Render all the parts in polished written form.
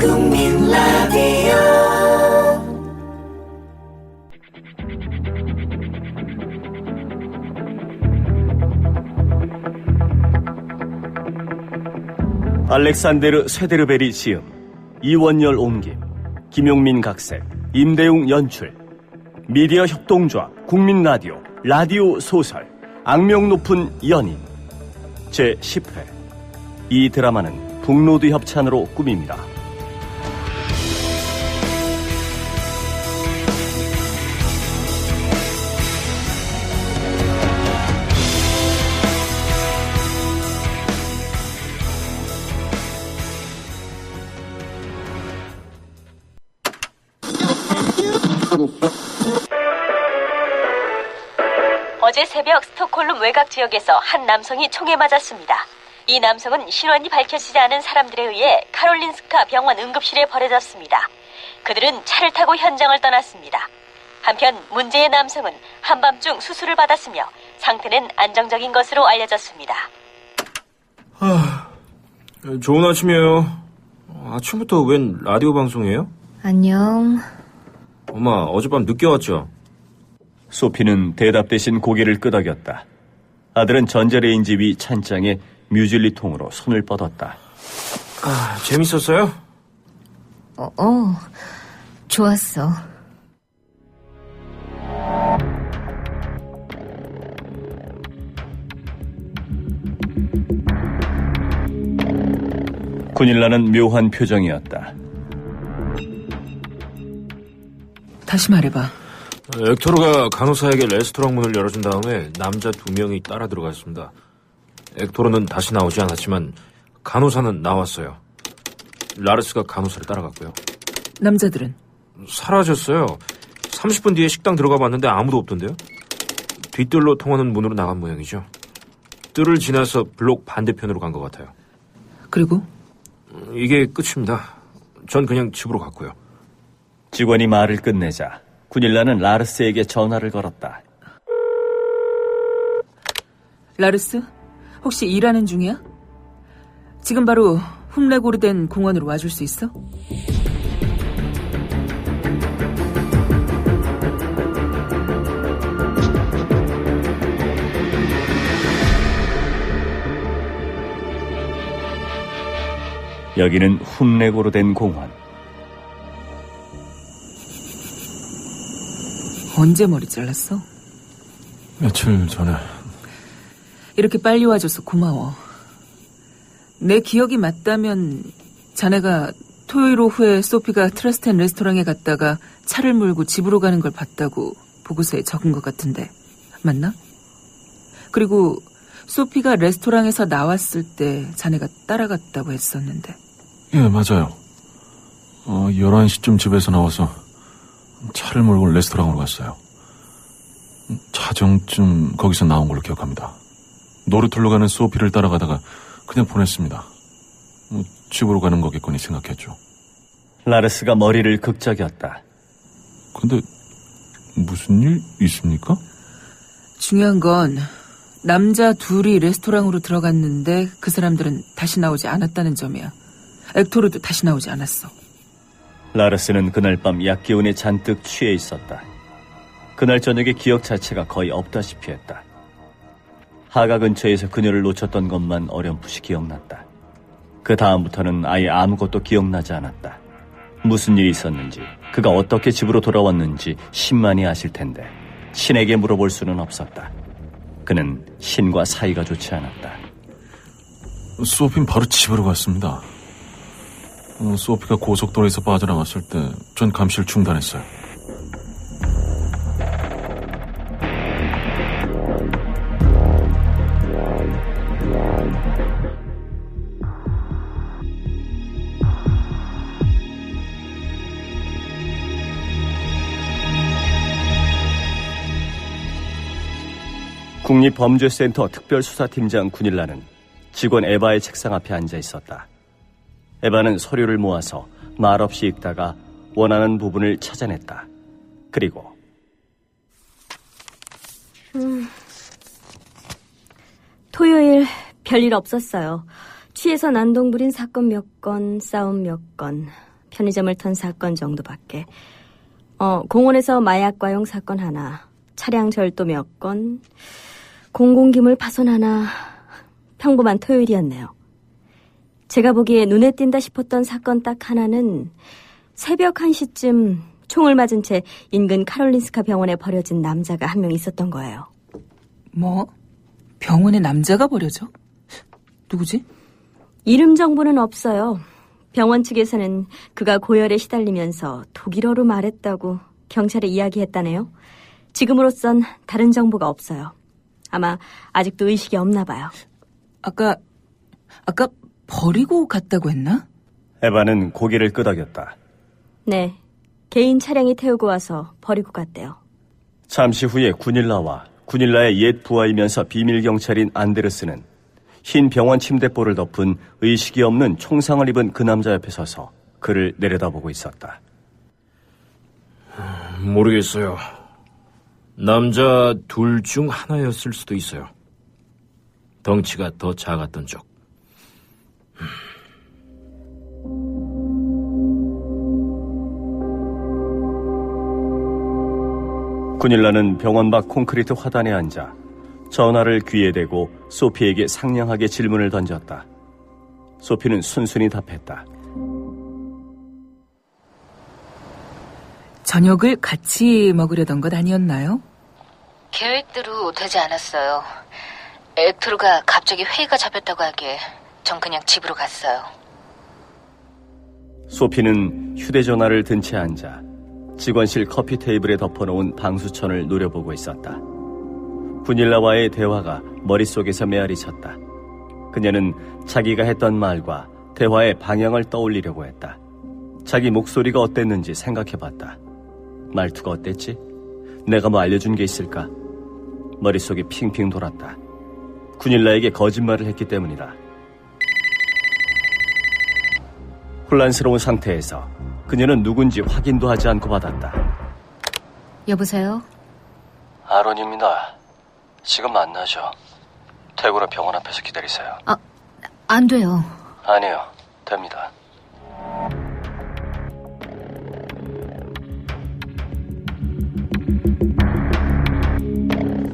국민 라디오 알렉산데르 쇠데르베리 지음, 이원열 옮김, 김용민 각색, 임대웅 연출, 미디어 협동조합, 국민라디오, 라디오 소설, 악명 높은 연인 제10회. 이 드라마는 북로드 협찬으로 꾸밉니다. 어제 새벽 스톡홀름 외곽 지역에서 한 남성이 총에 맞았습니다. 이 남성은 신원이 밝혀지지 않은 사람들에 의해 카롤린스카 병원 응급실에 버려졌습니다. 그들은 차를 타고 현장을 떠났습니다. 한편 문제의 남성은 한밤중 수술을 받았으며 상태는 안정적인 것으로 알려졌습니다. 좋은 아침이에요. 아침부터 웬 라디오 방송이에요? 안녕. 엄마, 어젯밤 늦게 왔죠? 소피는 대답 대신 고개를 끄덕였다. 아들은 전자레인지 위 찬장에 뮤즐리 통으로 손을 뻗었다. 재밌었어요? 좋았어. 군일라는 묘한 표정이었다. 다시 말해봐. 액토르가 간호사에게 레스토랑 문을 열어준 다음에 남자 2명이 따라 들어갔습니다. 액토르는 다시 나오지 않았지만 간호사는 나왔어요. 라르스가 간호사를 따라갔고요. 남자들은? 사라졌어요. 30분 뒤에 식당 들어가 봤는데 아무도 없던데요. 뒷뜰로 통하는 문으로 나간 모양이죠. 뜰을 지나서 블록 반대편으로 간 것 같아요. 그리고? 이게 끝입니다. 전 그냥 집으로 갔고요. 직원이 말을 끝내자 군일라는 라르스에게 전화를 걸었다. 라르스? 혹시 일하는 중이야? 지금 바로 훔레고르덴 공원으로 와줄 수 있어? 여기는 훔레고르덴 공원. 언제 머리 잘랐어? 며칠 전에. 이렇게 빨리 와줘서 고마워. 내 기억이 맞다면 자네가 토요일 오후에 소피가 트러스텐 레스토랑에 갔다가 차를 몰고 집으로 가는 걸 봤다고 보고서에 적은 것 같은데 맞나? 그리고 소피가 레스토랑에서 나왔을 때 자네가 따라갔다고 했었는데. 예, 맞아요. 11시쯤 집에서 나와서 차를 몰고 레스토랑으로 갔어요. 자정쯤 거기서 나온 걸로 기억합니다. 노르툴로 가는 소피를 따라가다가 그냥 보냈습니다. 집으로 가는 거겠거니 생각했죠. 라르스가 머리를 극적였다. 근데 무슨 일 있습니까? 중요한 건 남자 둘이 레스토랑으로 들어갔는데 그 사람들은 다시 나오지 않았다는 점이야. 액토르도 다시 나오지 않았어. 라르스는 그날 밤 약기운에 잔뜩 취해 있었다. 그날 저녁에 기억 자체가 거의 없다시피 했다. 하가 근처에서 그녀를 놓쳤던 것만 어렴풋이 기억났다. 그 다음부터는 아예 아무것도 기억나지 않았다. 무슨 일이 있었는지, 그가 어떻게 집으로 돌아왔는지 신만이 아실 텐데 신에게 물어볼 수는 없었다. 그는 신과 사이가 좋지 않았다. 소피는 바로 집으로 갔습니다. 소피가 고속도로에서 빠져나갔을 때 전 감시를 중단했어요. 국립범죄센터 특별수사팀장 군일라는 직원 에바의 책상 앞에 앉아 있었다. 에바는 서류를 모아서 말없이 읽다가 원하는 부분을 찾아냈다. 그리고 토요일 별일 없었어요. 취해서 난동 부린 사건 몇 건, 싸움 몇 건. 편의점을 턴 사건 정도밖에. 공원에서 마약 과용 사건 하나, 차량 절도 몇 건, 공공기물 파손 하나. 평범한 토요일이었네요. 제가 보기에 눈에 띈다 싶었던 사건 딱 하나는 새벽 1시쯤 총을 맞은 채 인근 카롤린스카 병원에 버려진 남자가 한 명 있었던 거예요. 뭐? 병원에 남자가 버려져? 누구지? 이름 정보는 없어요. 병원 측에서는 그가 고열에 시달리면서 독일어로 말했다고 경찰에 이야기했다네요. 지금으로선 다른 정보가 없어요. 아마 아직도 의식이 없나 봐요. 아까 버리고 갔다고 했나? 에바는 고개를 끄덕였다. 네, 개인 차량이 태우고 와서 버리고 갔대요. 잠시 후에 구닐라와 구닐라의 옛 부하이면서 비밀 경찰인 안데르스는 흰 병원 침대볼을 덮은 의식이 없는 총상을 입은 그 남자 옆에 서서 그를 내려다보고 있었다. 모르겠어요. 남자 둘 중 하나였을 수도 있어요. 덩치가 더 작았던 쪽. 구닐라는 병원 밖 콘크리트 화단에 앉아 전화를 귀에 대고 소피에게 상냥하게 질문을 던졌다. 소피는 순순히 답했다. 저녁을 같이 먹으려던 것 아니었나요? 계획대로 되지 않았어요. 엑토르가 갑자기 회의가 잡혔다고 하기에 전 그냥 집으로 갔어요. 소피는 휴대전화를 든 채 앉아 직원실 커피 테이블에 덮어놓은 방수천을 노려보고 있었다. 구닐라와의 대화가 머릿속에서 메아리쳤다. 그녀는 자기가 했던 말과 대화의 방향을 떠올리려고 했다. 자기 목소리가 어땠는지 생각해봤다. 말투가 어땠지? 내가 뭐 알려준 게 있을까? 머릿속이 핑핑 돌았다. 구닐라에게 거짓말을 했기 때문이다. 혼란스러운 상태에서 그녀는 누군지 확인도 하지 않고 받았다. 여보세요? 아론입니다. 지금 만나죠. 퇴근후 병원 앞에서 기다리세요. 안 돼요. 아니요, 됩니다.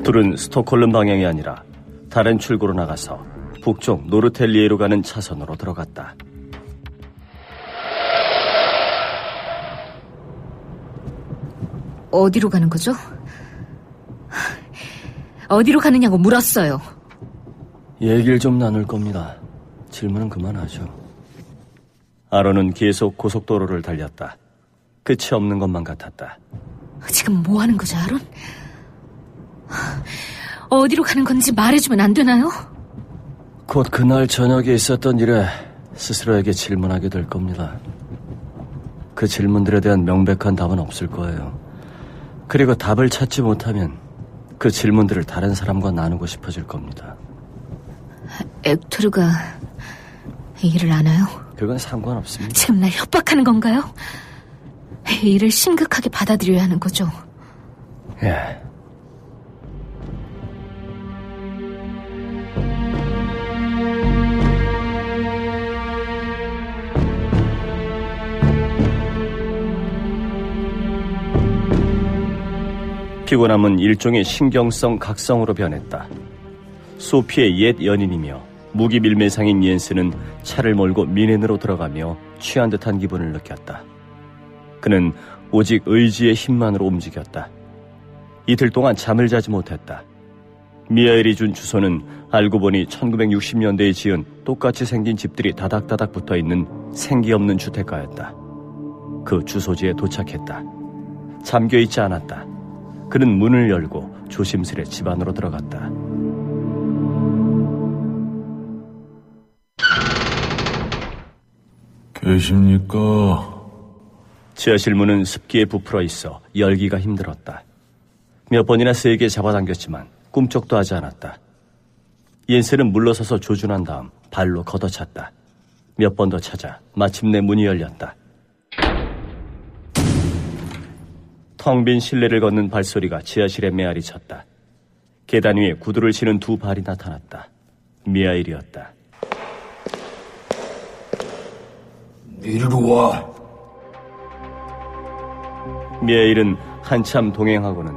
둘은 스톡홀름 방향이 아니라 다른 출구로 나가서 북쪽 노르텔리에로 가는 차선으로 들어갔다. 어디로 가는 거죠? 어디로 가느냐고 물었어요. 얘기를 좀 나눌 겁니다. 질문은 그만하죠. 아론은 계속 고속도로를 달렸다. 끝이 없는 것만 같았다. 지금 뭐 하는 거죠, 아론? 어디로 가는 건지 말해주면 안 되나요? 곧 그날 저녁에 있었던 일에 스스로에게 질문하게 될 겁니다. 그 질문들에 대한 명백한 답은 없을 거예요. 그리고 답을 찾지 못하면 그 질문들을 다른 사람과 나누고 싶어질 겁니다. 엑토르가 이 일을 아나요? 그건 상관없습니다. 지금 날 협박하는 건가요? 이 일을 심각하게 받아들여야 하는 거죠. 예. 피곤함은 일종의 신경성 각성으로 변했다. 소피의 옛 연인이며 무기 밀매상인 옌스는 차를 몰고 미넨으로 들어가며 취한 듯한 기분을 느꼈다. 그는 오직 의지의 힘만으로 움직였다. 이틀 동안 잠을 자지 못했다. 미하엘이 준 주소는 알고 보니 1960년대에 지은 똑같이 생긴 집들이 다닥다닥 붙어있는 생기 없는 주택가였다. 그 주소지에 도착했다. 잠겨있지 않았다. 그는 문을 열고 조심스레 집 안으로 들어갔다. 계십니까? 지하실 문은 습기에 부풀어 있어 열기가 힘들었다. 몇 번이나 세게 잡아당겼지만 꿈쩍도 하지 않았다. 옌스는 물러서서 조준한 다음 발로 걷어찼다. 몇 번 더 찾아 마침내 문이 열렸다. 텅 빈 실내를 걷는 발소리가 지하실에 메아리 쳤다. 계단 위에 구두를 신은 두 발이 나타났다. 미하일이었다. 이리로 와. 미하일은 한참 동행하고는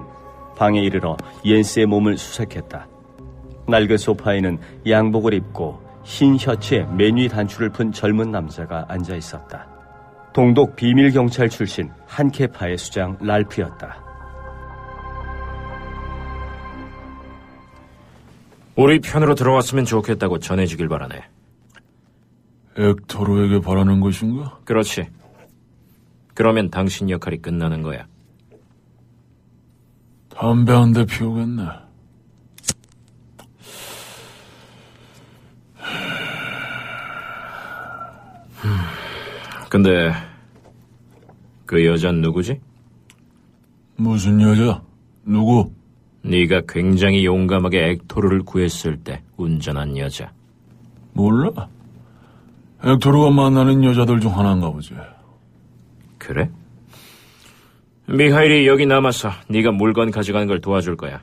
방에 이르러 옌스의 몸을 수색했다. 낡은 소파에는 양복을 입고 흰 셔츠에 맨위 단추를 푼 젊은 남자가 앉아 있었다. 동독 비밀경찰 출신 한케파의 수장 랄프였다. 우리 편으로 들어왔으면 좋겠다고 전해주길 바라네. 엑토르에게 바라는 것인가? 그렇지. 그러면 당신 역할이 끝나는 거야. 담배 한 대 피우겠네. 근데 그 여잔 누구지? 무슨 여자? 누구? 네가 굉장히 용감하게 엑토르를 구했을 때 운전한 여자. 몰라. 엑토르가 만나는 여자들 중 하나인가 보지. 그래? 미하일이 여기 남아서 네가 물건 가져가는 걸 도와줄 거야.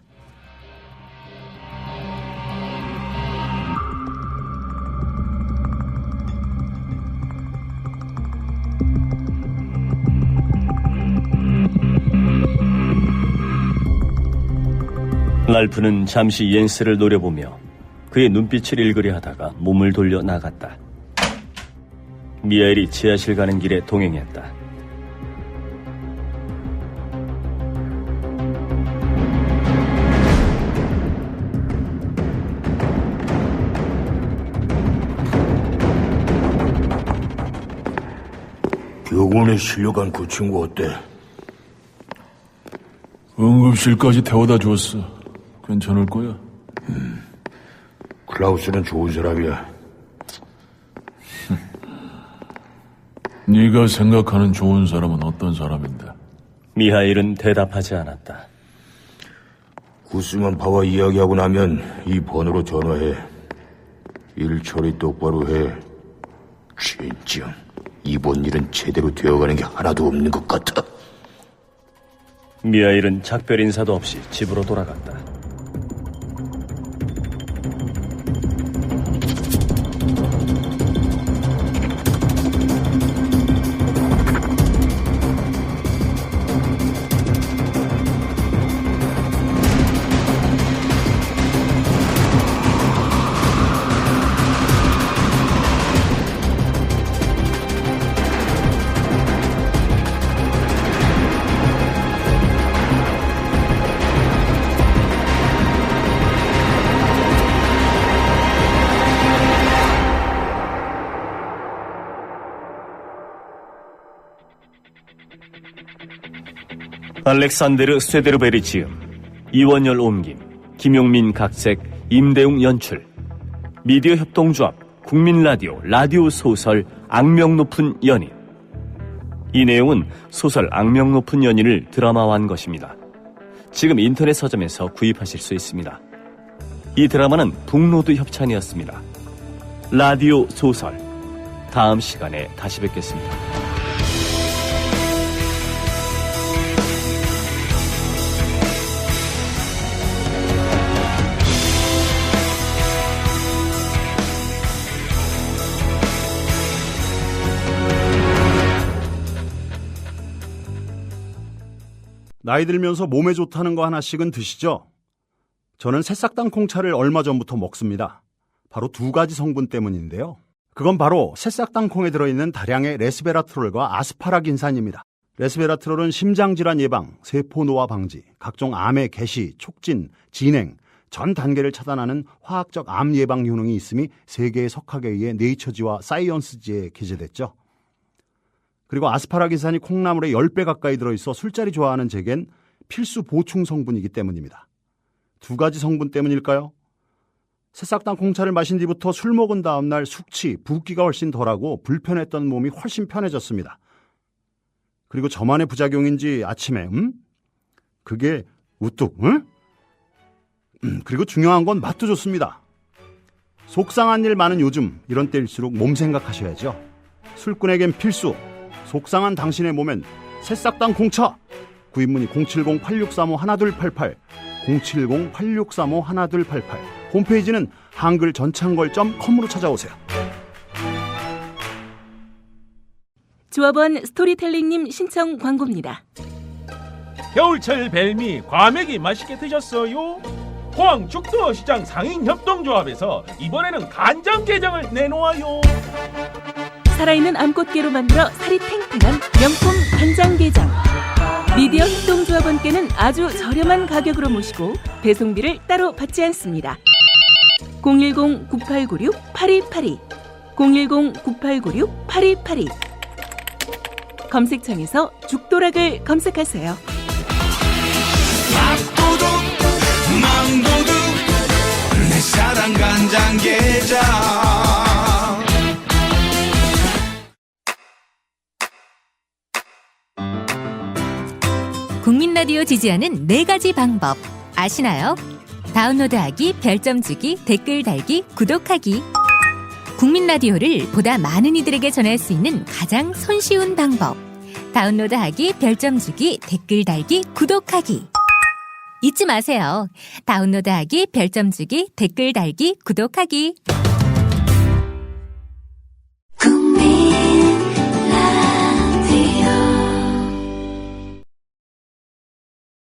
랄프는 잠시 옌스를 노려보며 그의 눈빛을 읽으려 하다가 몸을 돌려 나갔다. 미하일이 지하실 가는 길에 동행했다. 병원에 실려간 그 친구 어때? 응급실까지 태워다 줬어. 괜찮을 거야. 클라우스는 좋은 사람이야. 네가 생각하는 좋은 사람은 어떤 사람인데? 미하일은 대답하지 않았다. 구스만 파와 이야기하고 나면 이 번호로 전화해. 일 처리 똑바로 해. 진정 이번 일은 제대로 되어가는 게 하나도 없는 것 같아. 미하일은 작별 인사도 없이 집으로 돌아갔다. 알렉산데르 쇠데르베리 지음, 이원열 옮김, 김용민 각색, 임대웅 연출, 미디어 협동조합, 국민라디오, 라디오 소설, 악명 높은 연인. 이 내용은 소설 악명 높은 연인을 드라마화한 것입니다. 지금 인터넷 서점에서 구입하실 수 있습니다. 이 드라마는 북로드 협찬이었습니다. 라디오 소설, 다음 시간에 다시 뵙겠습니다. 나이 들면서 몸에 좋다는 거 하나씩은 드시죠? 저는 새싹당 콩차를 얼마 전부터 먹습니다. 바로 두 가지 성분 때문인데요. 그건 바로 새싹당 콩에 들어있는 다량의 레스베라트롤과 아스파라긴산입니다. 레스베라트롤은 심장질환 예방, 세포 노화 방지, 각종 암의 개시, 촉진, 진행, 전 단계를 차단하는 화학적 암 예방 효능이 있음이 세계의 석학에 의해 네이처지와 사이언스지에 게재됐죠. 그리고 아스파라긴산이 콩나물에 10배 가까이 들어있어 술자리 좋아하는 제겐 필수 보충 성분이기 때문입니다. 두 가지 성분 때문일까요? 새싹당 콩차를 마신 뒤부터 술 먹은 다음날 숙취, 붓기가 훨씬 덜하고 불편했던 몸이 훨씬 편해졌습니다. 그리고 저만의 부작용인지 아침에 그게 우뚝 그리고 중요한 건 맛도 좋습니다. 속상한 일 많은 요즘 이런 때일수록 몸 생각하셔야죠. 술꾼에겐 필수, 속상한 당신의 몸엔 새싹당 콩차. 구입문의 070-8635-1288 070-8635-1288 홈페이지는 한글전창걸.com으로 찾아오세요. 조합원 스토리텔링님 신청 광고입니다. 겨울철 벨미 과메기 맛있게 드셨어요? 포항 죽도시장 상인협동조합에서 이번에는 간장게장을 내놓아요. 살아있는 암꽃게로 만들어 살이 탱탱한 명품 간장게장. 미디어 협동조합원께는 아주 저렴한 가격으로 모시고 배송비를 따로 받지 않습니다. 010-9896-8282 010-9896-8282 검색창에서 죽도락을 검색하세요. 밥도둑 망도둑 내 사랑 간장게장. 국민 라디오 지지하는 4가지 방법 아시나요? 다운로드하기, 별점 주기, 댓글 달기, 구독하기. 국민 라디오를 보다 많은 이들에게 전할 수 있는 가장 손쉬운 방법. 다운로드하기, 별점 주기, 댓글 달기, 구독하기. 잊지 마세요. 다운로드하기, 별점 주기, 댓글 달기, 구독하기.